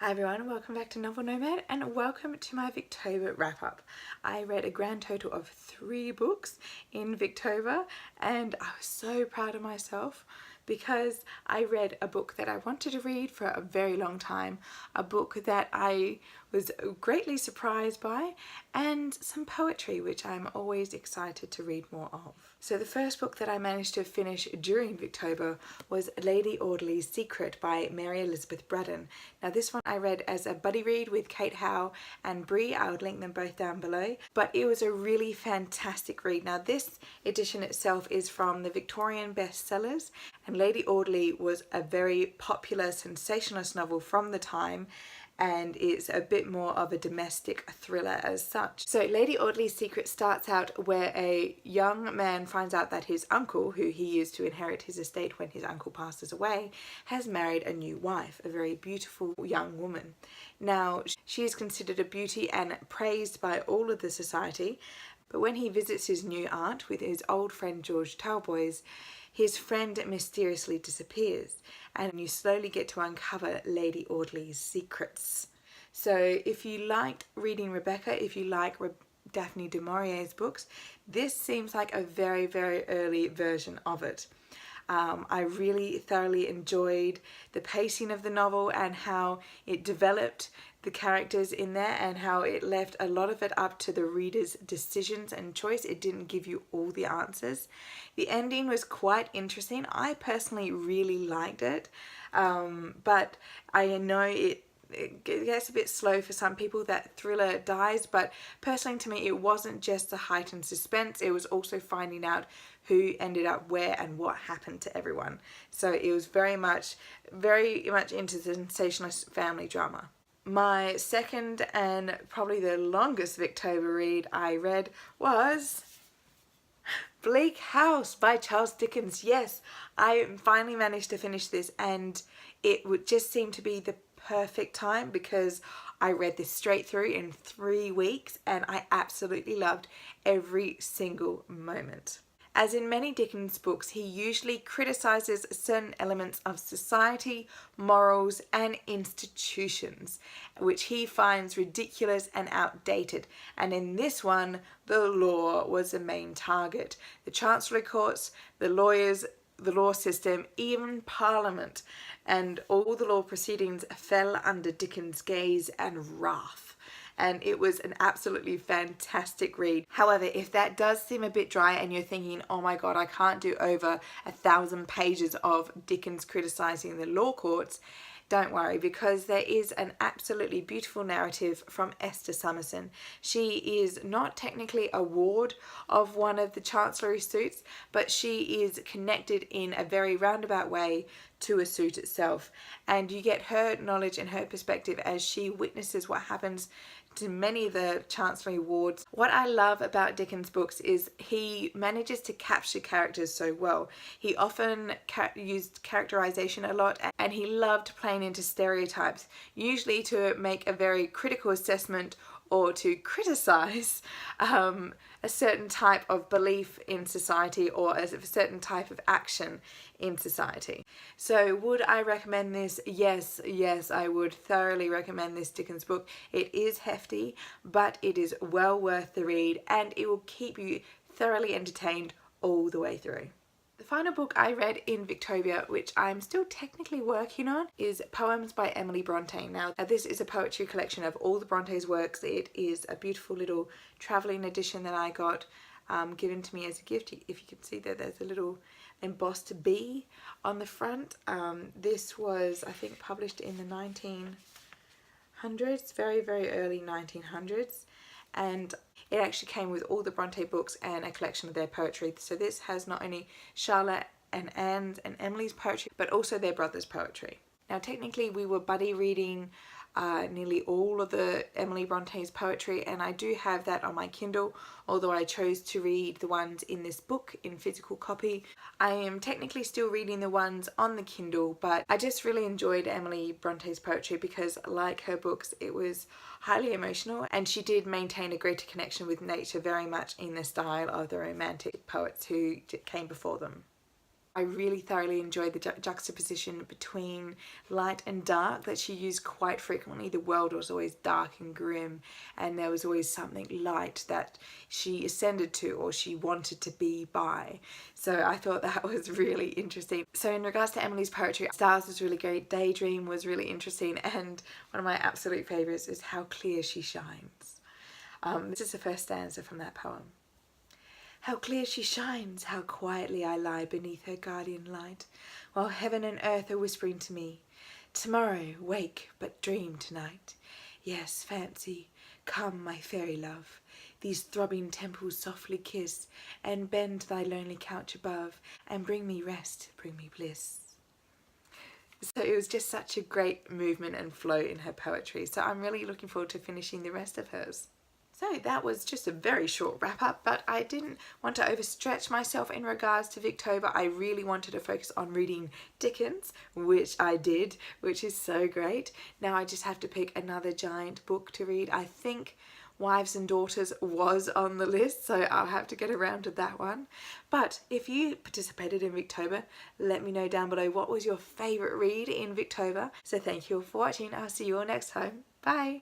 Hi everyone, welcome back to Novel Nomad and welcome to my Victober wrap-up. I read a grand total of 3 books in Victober and I was so proud of myself because I read a book that I wanted to read for a very long time, a book that I was greatly surprised by, and some poetry which I'm always excited to read more of. So the first book that I managed to finish during Victober was Lady Audley's Secret by Mary Elizabeth Braddon. Now this one I read as a buddy read with Kate Howe and Brie. I would link them both down below, but it was a really fantastic read. Now this edition itself is from the Victorian bestsellers, and Lady Audley was a very popular sensationalist novel from the time, and it's a bit more of a domestic thriller as such. So Lady Audley's Secret starts out where a young man finds out that his uncle, who he used to inherit his estate when his uncle passes away, has married a new wife, a very beautiful young woman. Now she is considered a beauty and praised by all of the society, but when he visits his new aunt with his old friend George Talboys, his friend mysteriously disappears, and you slowly get to uncover Lady Audley's secrets. So if you liked reading Rebecca, if you like Daphne du Maurier's books, this seems like a very, very early version of it. I really thoroughly enjoyed the pacing of the novel and how it developed the characters in there and how it left a lot of it up to the reader's decisions and choice. It didn't give you all the answers. The ending was quite interesting. I personally really liked it, but I know it gets a bit slow for some people, that thriller dies, but personally to me it wasn't just the heightened suspense, it was also finding out who ended up where and what happened to everyone. So it was very much into the sensationalist family drama. My second and probably the longest Victober read I read was Bleak House by Charles Dickens. Yes, I finally managed to finish this, and it would just seem to be the perfect time because I read this straight through in 3 weeks and I absolutely loved every single moment. As in many Dickens books, he usually criticises certain elements of society, morals and institutions, which he finds ridiculous and outdated. And in this one, the law was the main target. The Chancery Courts, the lawyers, the law system, even Parliament, and all the law proceedings fell under Dickens' gaze and wrath. And it was an absolutely fantastic read. However, if that does seem a bit dry and you're thinking, oh my god, I can't do over 1,000 pages of Dickens criticising the law courts, don't worry, because there is an absolutely beautiful narrative from Esther Summerson. She is not technically a ward of one of the chancellery suits, but she is connected in a very roundabout way to a suit itself, and you get her knowledge and her perspective as she witnesses what happens to many of the chancellery wards. What I love about Dickens' books is he manages to capture characters so well. He often used characterization a lot, and he loved playing into stereotypes, usually to make a very critical assessment or to criticize a certain type of belief in society or a certain type of action in society. So would I recommend this? Yes, I would thoroughly recommend this Dickens book. It is hefty, but it is well worth the read and it will keep you thoroughly entertained all the way through. The final book I read in Victober, which I'm still technically working on, is Poems by Emily Brontë. Now this is a poetry collection of all the Bronte's works. It is a beautiful little travelling edition that I got given to me as a gift. If you can see that there's a little embossed bee on the front. This was, I think, published in the 1900s, very early 1900s, and it actually came with all the Brontë books and a collection of their poetry. So this has not only Charlotte and Anne's and Emily's poetry, but also their brother's poetry. Now technically we were buddy reading nearly all of the Emily Bronte's poetry, and I do have that on my Kindle, although I chose to read the ones in this book in physical copy. I am technically still reading the ones on the Kindle, but I just really enjoyed Emily Bronte's poetry because, like her books, it was highly emotional, and she did maintain a greater connection with nature, very much in the style of the romantic poets who came before them. I really thoroughly enjoyed the juxtaposition between light and dark that she used quite frequently. The world was always dark and grim, and there was always something light that she ascended to or she wanted to be by. So I thought that was really interesting. So in regards to Emily's poetry, Stars was really great, Daydream was really interesting, and one of my absolute favourites is How Clear She Shines. This is the first stanza from that poem. How clear she shines, how quietly I lie beneath her guardian light, while heaven and earth are whispering to me, tomorrow wake, but dream tonight. Yes, fancy, come, my fairy love, these throbbing temples softly kiss, and bend thy lonely couch above, and bring me rest, bring me bliss. So it was just such a great movement and flow in her poetry, so I'm really looking forward to finishing the rest of hers. So that was just a very short wrap up, but I didn't want to overstretch myself in regards to Victober. I really wanted to focus on reading Dickens, which I did, which is so great. Now I just have to pick another giant book to read. I think Wives and Daughters was on the list, so I'll have to get around to that one. But if you participated in Victober, let me know down below what was your favourite read in Victober. So thank you all for watching. I'll see you all next time. Bye!